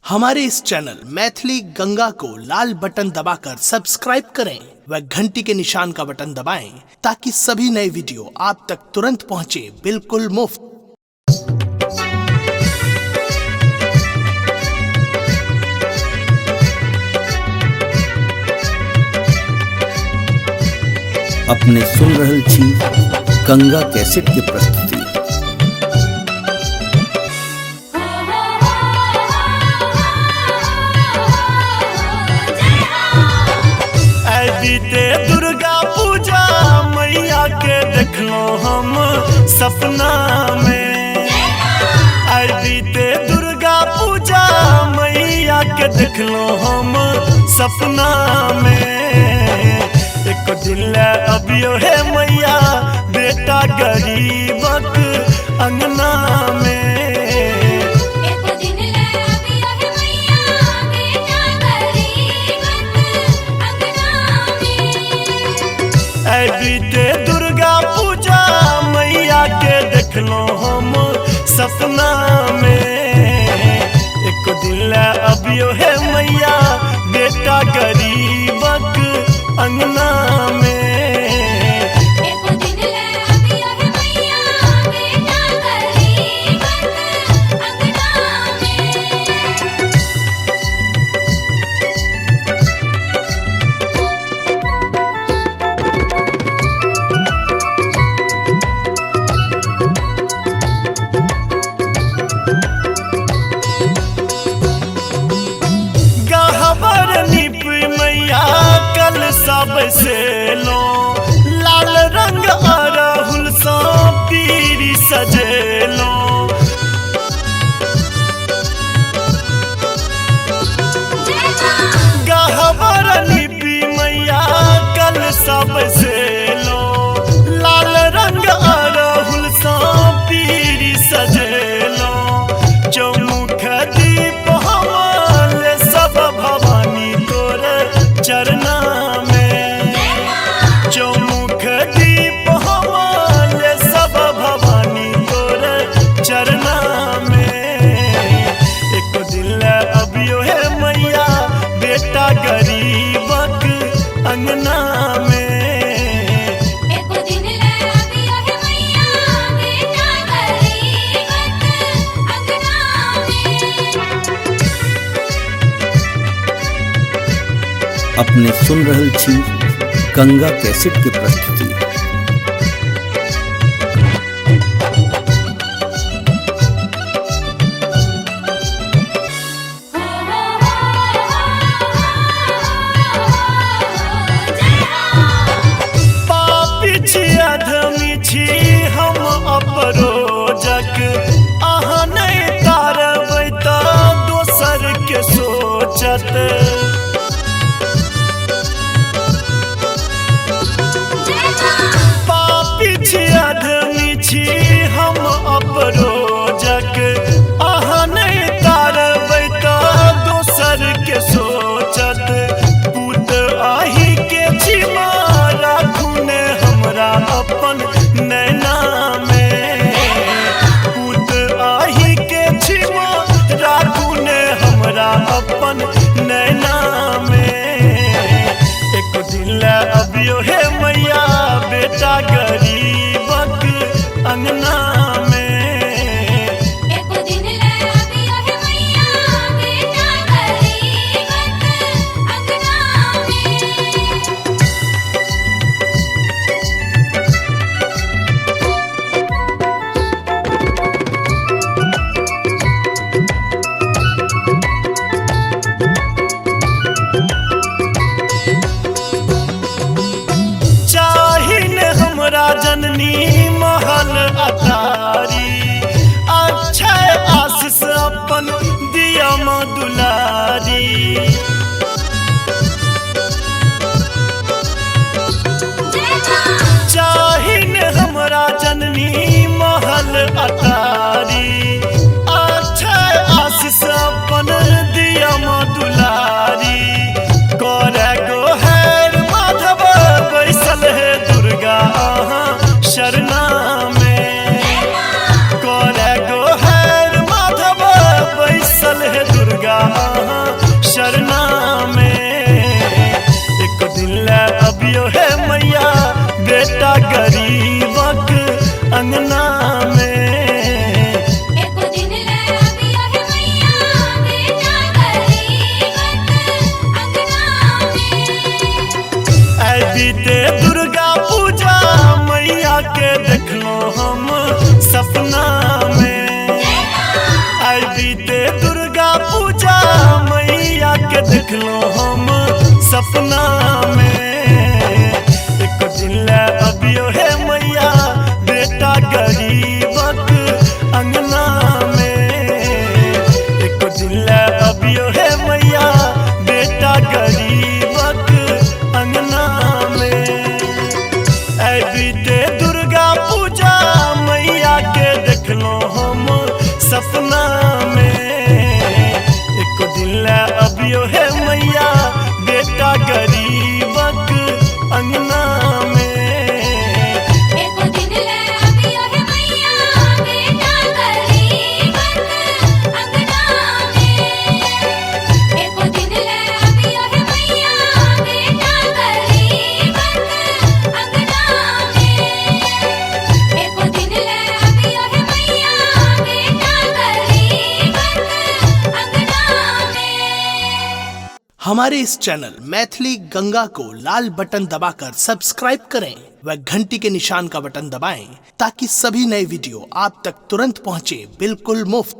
हमारे इस चैनल मैथिली गंगा को लाल बटन दबाकर सब्सक्राइब करें व घंटी के निशान का बटन दबाएं ताकि सभी नए वीडियो आप तक तुरंत पहुंचे बिल्कुल मुफ्त। अपने सुन रहल छी गंगा कैसेट के प्रस्तुति। बीते दुर्गा पूजा मैया के देखलो हम सपना में। बीते दुर्गा पूजा मैया के देखलो हम सपना में। एक दिन अबियो है मैया बेटा गरीबक अंगना में। बीते दुर्गा पूजा मैया के देखलो हम सपना में। एक दिन अबियो है मैया बेटा गरीबक अंगना में। सब से लो लाल रंग अरहुल सा पीरी सजेलो। गहवर लिपि मैया कल सब से लो लाल रंग अरहुल सा पीरी सजेलो। चौमुख दीप हमारे सब भवानी तोरे चरना चौमुख दीप हमारे सब भवानी तोरे चरना में। एक दिन अबियो है मैया बेटा गरीबक अंगना में। अपने सुन रहल छी गंगा कैसेट के प्रस्तुति। पापी छी अधमी छी हम अपरोजक। अहाँ नहीं तारबै त दोसर के सोचत। आदमी छी हम अपरोजक। अहाँ नहीं तारबै त दोसर के सोचत। पूत आही के छिमा राखू ने हमरा अपन नैना में। पूत आही के छिमा राखू ने हमरा अपन नैना में। एक दिन अबियो है मैया बेटा गरीबक अंगना में। जननी महल अटारी अक्षय आशीष अपन दिया दुलारी। चाहिन हमरा जननी महल अटारी अक्षय आशीष अपन दिया दुलारी। करे गोहर माधव बैसल है दुर्गा शरणा में। शरणा में। एक दिन ले अबियो है मैया बेटा गरीबक अंगना में। एको दिन ले अबियो है मैया बेटा गरीबक अंगना में। ऐ बीते दुर्गा पूजा मैया के देखलो हम सपना में। ऐ बीते दुर्गा पूजा मैया के देखलो हम सपना में। एक दिन ले अबियो है मैया बेटा गरीबक अंगना में। एक दिन ले अबियो है मैया बेटा गरीबक अंगना में। ऐ बीते दुर्गा पूजा मैया के देखलो हम सपना में। एक दिन ले अबियो है मैया बेटा गरीबक अंगना में। एको दिन ले अबियो है मैया बेटा गरीबक अंगना में। एको दिन ले अबियो है मैया बेटा गरीबक अंगना में। एको दिन ले अबियो है मैया बेटा गरीबक अंगना में। हमारे इस चैनल मैथिली गंगा को लाल बटन दबाकर सब्सक्राइब करें व घंटी के निशान का बटन दबाएं ताकि सभी नए वीडियो आप तक तुरंत पहुंचे बिल्कुल मुफ्त।